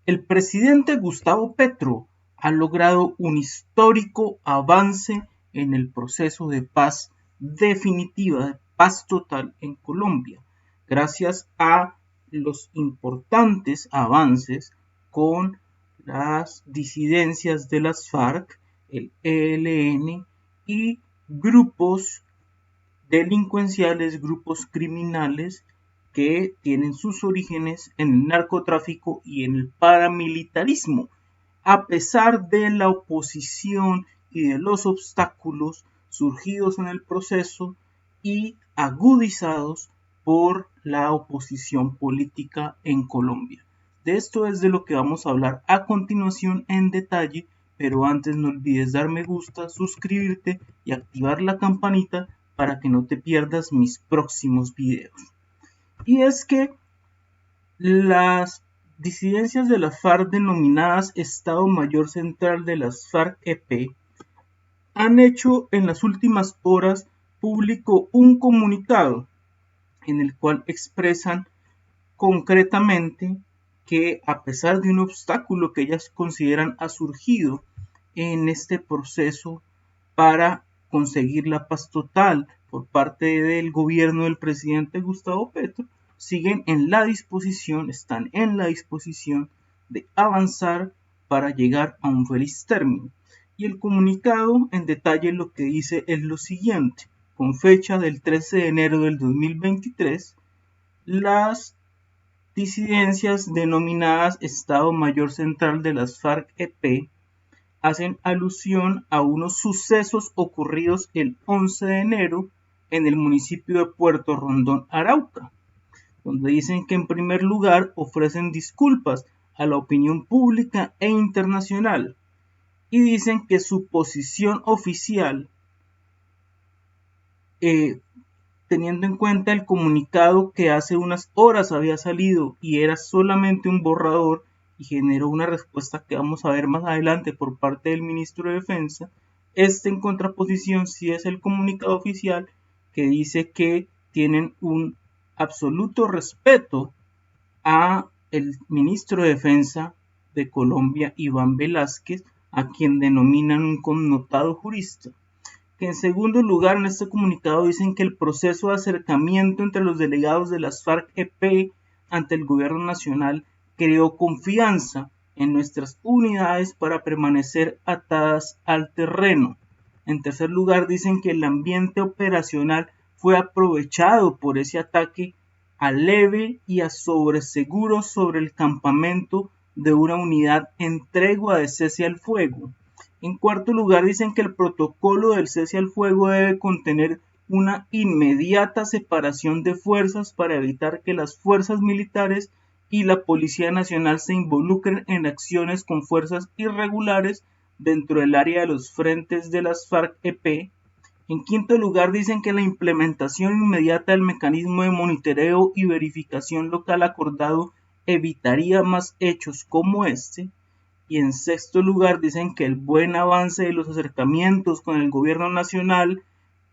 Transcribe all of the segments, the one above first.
El presidente Gustavo Petro ha logrado un histórico avance en el proceso de paz definitiva, de paz total en Colombia, gracias a los importantes avances con las disidencias de las FARC, el ELN y grupos delincuenciales, grupos criminales que tienen sus orígenes en el narcotráfico y en el paramilitarismo. A pesar de la oposición y de los obstáculos surgidos en el proceso y agudizados por la oposición política en Colombia. De esto es de lo que vamos a hablar a continuación en detalle, pero antes no olvides dar me gusta, suscribirte y activar la campanita para que no te pierdas mis próximos videos. Y es que las disidencias de las FARC denominadas Estado Mayor Central de las FARC-EP han hecho en las últimas horas público un comunicado en el cual expresan concretamente que a pesar de un obstáculo que ellas consideran ha surgido en este proceso para conseguir la paz total por parte del gobierno del presidente Gustavo Petro, siguen en la disposición, están en la disposición de avanzar para llegar a un feliz término. Y el comunicado en detalle lo que dice es lo siguiente: con fecha del 13 de enero del 2023, las disidencias denominadas Estado Mayor Central de las FARC-EP hacen alusión a unos sucesos ocurridos el 11 de enero en el municipio de Puerto Rondón, Arauca, donde dicen que en primer lugar ofrecen disculpas a la opinión pública e internacional y dicen que su posición oficial, teniendo en cuenta el comunicado que hace unas horas había salido y era solamente un borrador y generó una respuesta que vamos a ver más adelante por parte del ministro de Defensa, en contraposición sí es el comunicado oficial que dice que tienen un absoluto respeto a el ministro de Defensa de Colombia, Iván Velásquez, a quien denominan un connotado jurista. Que en segundo lugar, en este comunicado dicen que el proceso de acercamiento entre los delegados de las FARC-EP ante el gobierno nacional creó confianza en nuestras unidades para permanecer atadas al terreno. En tercer lugar, dicen que el ambiente operacional fue aprovechado por ese ataque a leve y a sobreseguro sobre el campamento de una unidad en tregua de cese al fuego. En cuarto lugar, dicen que el protocolo del cese al fuego debe contener una inmediata separación de fuerzas para evitar que las fuerzas militares y la Policía Nacional se involucren en acciones con fuerzas irregulares dentro del área de los frentes de las FARC-EP. En quinto lugar, dicen que la implementación inmediata del mecanismo de monitoreo y verificación local acordado evitaría más hechos como este. Y en sexto lugar, dicen que el buen avance de los acercamientos con el gobierno nacional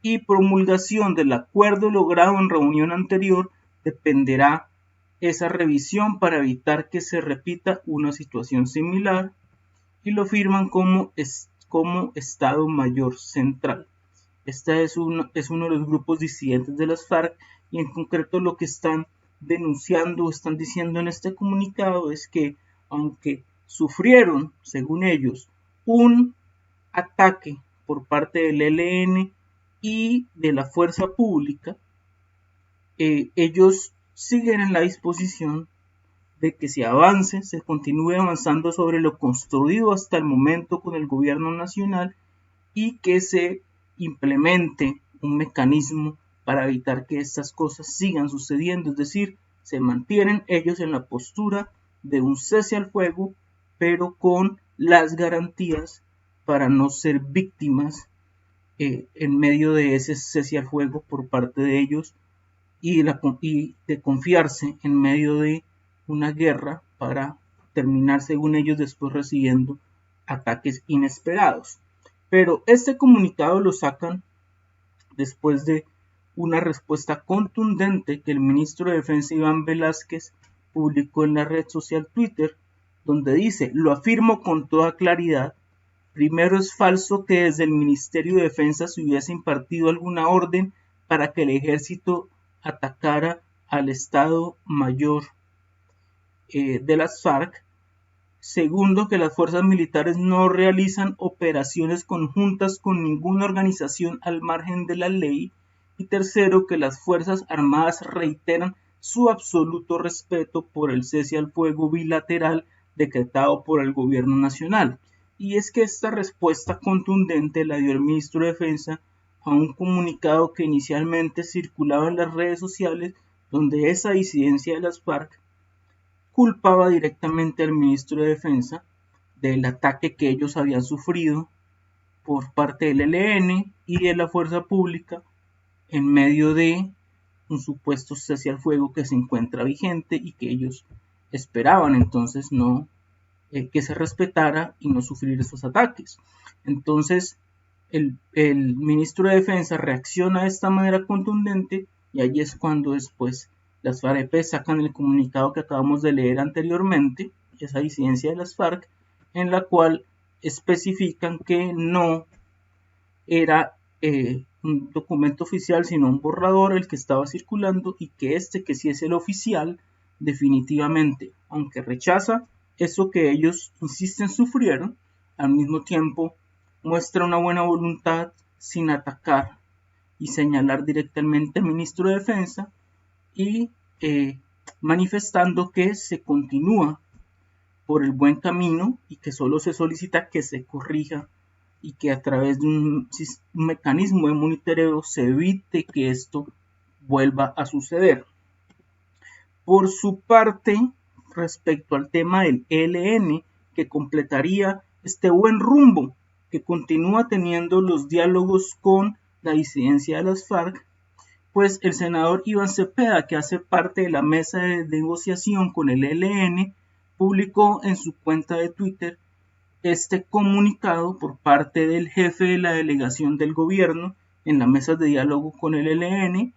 y promulgación del acuerdo logrado en reunión anterior dependerá esa revisión para evitar que se repita una situación similar, y lo firman como Estado Mayor Central. Este es uno de los grupos disidentes de las FARC, y en concreto lo que están denunciando o están diciendo en este comunicado es que aunque sufrieron, según ellos, un ataque por parte del ELN y de la fuerza pública, ellos siguen en la disposición de que se avance, se continúe avanzando sobre lo construido hasta el momento con el gobierno nacional y que se implemente un mecanismo para evitar que estas cosas sigan sucediendo, es decir, se mantienen ellos en la postura de un cese al fuego, pero con las garantías para no ser víctimas en medio de ese cese al fuego por parte de ellos y de confiarse en medio de una guerra para terminar, según ellos, después recibiendo ataques inesperados. Pero este comunicado lo sacan después de una respuesta contundente que el ministro de Defensa Iván Velásquez publicó en la red social Twitter, donde dice: lo afirmo con toda claridad. Primero, es falso que desde el Ministerio de Defensa se hubiese impartido alguna orden para que el ejército atacara al Estado Mayor de las FARC. Segundo, que las fuerzas militares no realizan operaciones conjuntas con ninguna organización al margen de la ley. Y tercero, que las Fuerzas Armadas reiteran su absoluto respeto por el cese al fuego bilateral decretado por el Gobierno Nacional. Y es que esta respuesta contundente la dio el ministro de Defensa a un comunicado que inicialmente circulaba en las redes sociales, donde esa disidencia de las FARC culpaba directamente al ministro de Defensa del ataque que ellos habían sufrido por parte del ELN y de la fuerza pública en medio de un supuesto cese al fuego que se encuentra vigente y que ellos esperaban entonces no que se respetara y no sufrir esos ataques. Entonces el ministro de Defensa reacciona de esta manera contundente y allí es cuando después las FARC sacan el comunicado que acabamos de leer anteriormente, esa disidencia de las FARC, en la cual especifican que no era un documento oficial, sino un borrador el que estaba circulando y que que sí es el oficial, definitivamente, aunque rechaza eso que ellos insisten sufrieron, al mismo tiempo muestra una buena voluntad sin atacar y señalar directamente al ministro de Defensa y manifestando que se continúa por el buen camino y que solo se solicita que se corrija y que a través de un mecanismo de monitoreo se evite que esto vuelva a suceder. Por su parte, respecto al tema del ELN, que completaría este buen rumbo que continúa teniendo los diálogos con la disidencia de las FARC, pues el senador Iván Cepeda, que hace parte de la mesa de negociación con el ELN, publicó en su cuenta de Twitter este comunicado por parte del jefe de la delegación del gobierno en la mesa de diálogo con el ELN,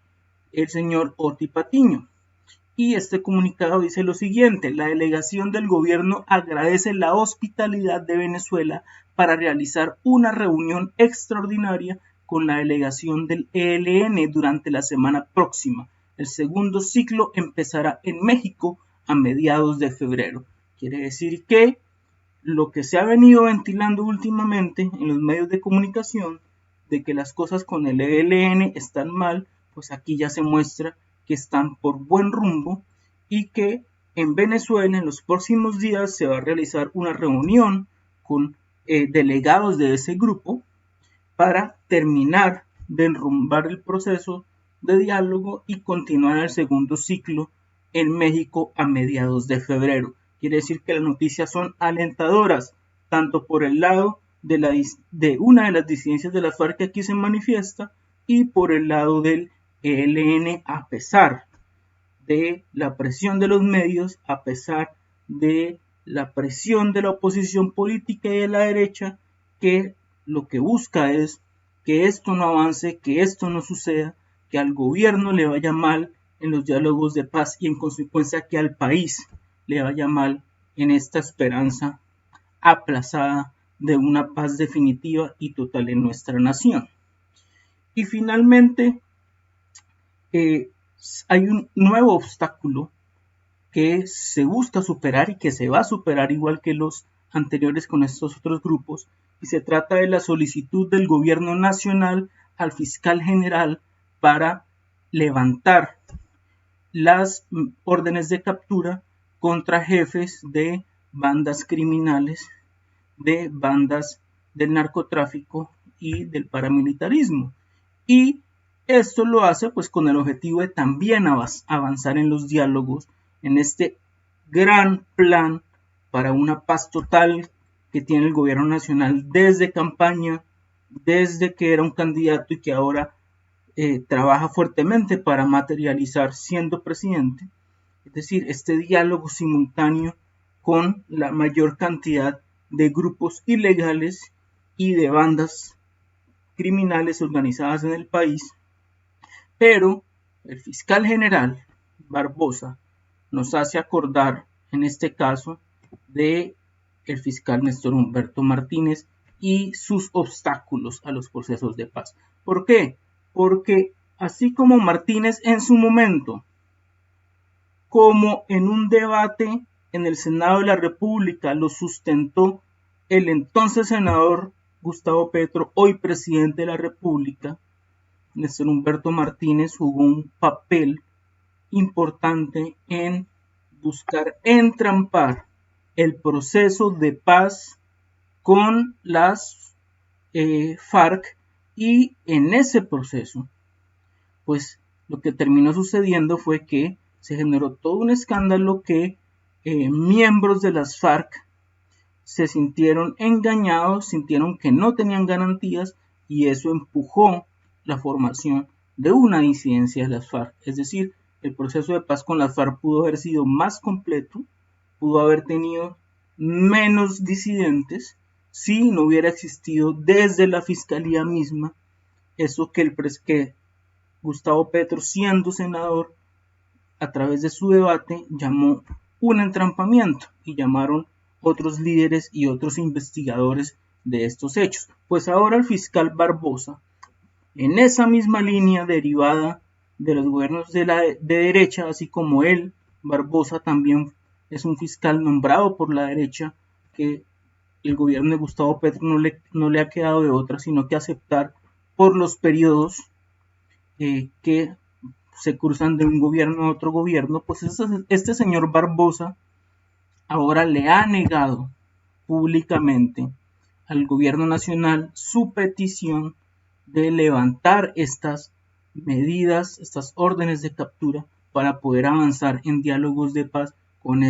el señor Oti Patiño. Y este comunicado dice lo siguiente: la delegación del gobierno agradece la hospitalidad de Venezuela para realizar una reunión extraordinaria con la delegación del ELN durante la semana próxima. El segundo ciclo empezará en México a mediados de febrero. Quiere decir que lo que se ha venido ventilando últimamente en los medios de comunicación de que las cosas con el ELN están mal, pues aquí ya se muestra que están por buen rumbo y que en Venezuela en los próximos días se va a realizar una reunión con delegados de ese grupo para terminar de enrumbar el proceso de diálogo y continuar el segundo ciclo en México a mediados de febrero. Quiere decir que las noticias son alentadoras, tanto por el lado de una de las disidencias de la FARC que aquí se manifiesta y por el lado del ELN, a pesar de la presión de los medios, a pesar de la presión de la oposición política y de la derecha, que lo que busca es que esto no avance, que esto no suceda, que al gobierno le vaya mal en los diálogos de paz y en consecuencia que al país le vaya mal en esta esperanza aplazada de una paz definitiva y total en nuestra nación. Y finalmente, hay un nuevo obstáculo que se busca superar y que se va a superar igual que los anteriores con estos otros grupos, y se trata de la solicitud del gobierno nacional al fiscal general para levantar las órdenes de captura contra jefes de bandas criminales, de bandas del narcotráfico y del paramilitarismo. Y esto lo hace pues con el objetivo de también avanzar en los diálogos, en este gran plan para una paz total que tiene el gobierno nacional desde campaña, desde que era un candidato y que ahora trabaja fuertemente para materializar siendo presidente. Es decir, este diálogo simultáneo con la mayor cantidad de grupos ilegales y de bandas criminales organizadas en el país. Pero el fiscal general Barbosa nos hace acordar, en este caso, de el fiscal Néstor Humberto Martínez y sus obstáculos a los procesos de paz. ¿Por qué? Porque así como Martínez en su momento, como en un debate en el Senado de la República lo sustentó el entonces senador Gustavo Petro, hoy presidente de la República, Néstor Humberto Martínez jugó un papel importante en buscar entrampar el proceso de paz con las FARC, y en ese proceso, pues lo que terminó sucediendo fue que se generó todo un escándalo que miembros de las FARC se sintieron engañados, sintieron que no tenían garantías, y eso empujó la formación de una disidencia de las FARC. Es decir, el proceso de paz con las FARC pudo haber sido más completo, pudo haber tenido menos disidentes si no hubiera existido desde la fiscalía misma eso que Gustavo Petro, siendo senador, a través de su debate llamó un entrampamiento, y llamaron otros líderes y otros investigadores de estos hechos. Pues ahora el fiscal Barbosa, en esa misma línea derivada de los gobiernos de derecha, así como él, Barbosa también es un fiscal nombrado por la derecha, que el gobierno de Gustavo Petro no le ha quedado de otra sino que aceptar por los periodos que se cruzan de un gobierno a otro gobierno. Pues este señor Barbosa ahora le ha negado públicamente al gobierno nacional su petición de levantar estas medidas, estas órdenes de captura, para poder avanzar en diálogos de paz con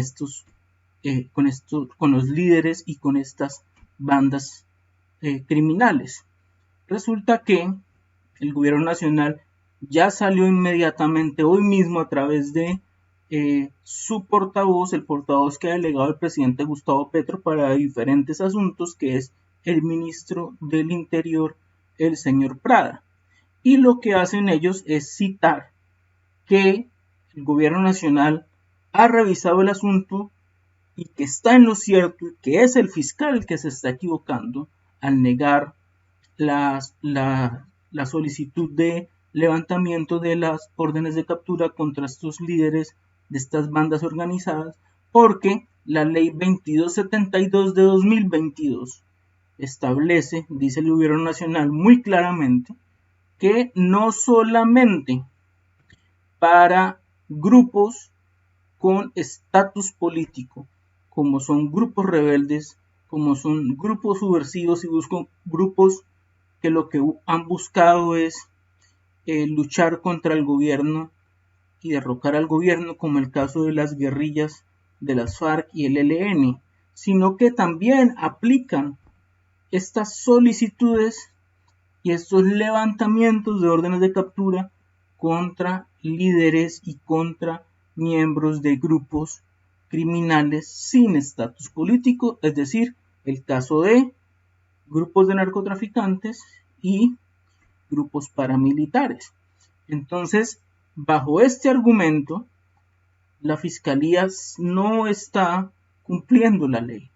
con los líderes y con estas bandas criminales. Resulta que el gobierno nacional ya salió inmediatamente hoy mismo a través de su portavoz, el portavoz que ha delegado el presidente Gustavo Petro para diferentes asuntos, que es el ministro del Interior, el señor Prada. Y lo que hacen ellos es citar que el gobierno nacional ha revisado el asunto y que está en lo cierto, que es el fiscal el que se está equivocando al negar la solicitud de levantamiento de las órdenes de captura contra estos líderes de estas bandas organizadas, porque la ley 2272 de 2022 establece, dice el gobierno nacional muy claramente, que no solamente para grupos con estatus político, como son grupos rebeldes, como son grupos subversivos y grupos que lo que han buscado es luchar contra el gobierno y derrocar al gobierno, como el caso de las guerrillas de las FARC y el ELN, sino que también aplican estas solicitudes y estos levantamientos de órdenes de captura contra líderes y contra miembros de grupos criminales sin estatus político, es decir, el caso de grupos de narcotraficantes y grupos paramilitares. Entonces, bajo este argumento, la fiscalía no está cumpliendo la ley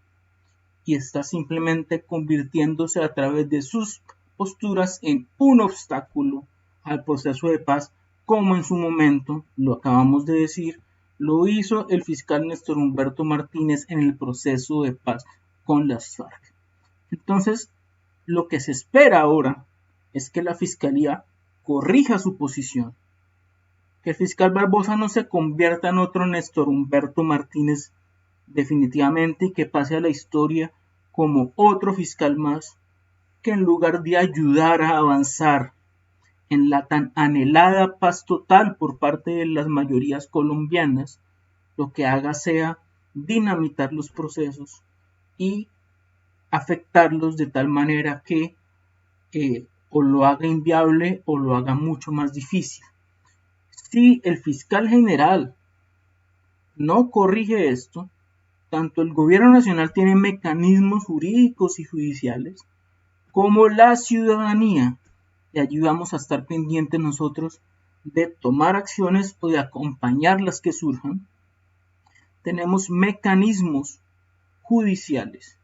y está simplemente convirtiéndose a través de sus posturas en un obstáculo al proceso de paz, como en su momento, lo acabamos de decir, lo hizo el fiscal Néstor Humberto Martínez en el proceso de paz con las FARC. Entonces, lo que se espera ahora es que la fiscalía corrija su posición, que el fiscal Barbosa no se convierta en otro Néstor Humberto Martínez definitivamente, y que pase a la historia como otro fiscal más que, en lugar de ayudar a avanzar en la tan anhelada paz total por parte de las mayorías colombianas, lo que haga sea dinamitar los procesos y afectarlos de tal manera que o lo haga inviable o lo haga mucho más difícil. Si el fiscal general no corrige esto, tanto el gobierno nacional tiene mecanismos jurídicos y judiciales, como la ciudadanía, y allí vamos a estar pendientes nosotros de tomar acciones o de acompañar las que surjan. Tenemos mecanismos judiciales,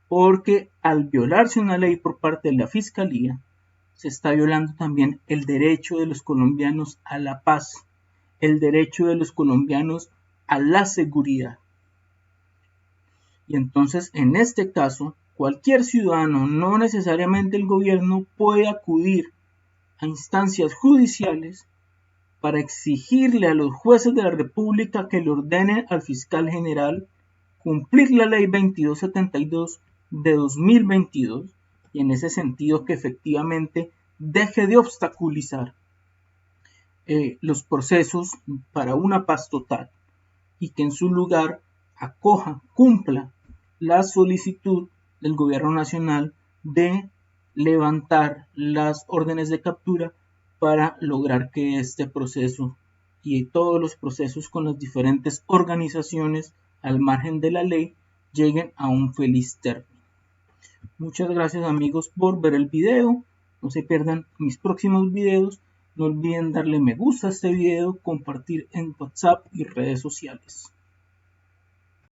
porque al violarse una ley por parte de la Fiscalía, se está violando también el derecho de los colombianos a la paz, el derecho de los colombianos a la seguridad. Y entonces, en este caso, cualquier ciudadano, no necesariamente el gobierno, puede acudir a instancias judiciales para exigirle a los jueces de la República que le ordenen al fiscal general cumplir la ley 2272 de 2022 y en ese sentido que efectivamente deje de obstaculizar los procesos para una paz total y que en su lugar acoja, cumpla la solicitud del gobierno nacional de levantar las órdenes de captura para lograr que este proceso y todos los procesos con las diferentes organizaciones al margen de la ley lleguen a un feliz término. Muchas gracias amigos por ver el video, no se pierdan mis próximos videos, no olviden darle me gusta a este video, compartir en WhatsApp y redes sociales.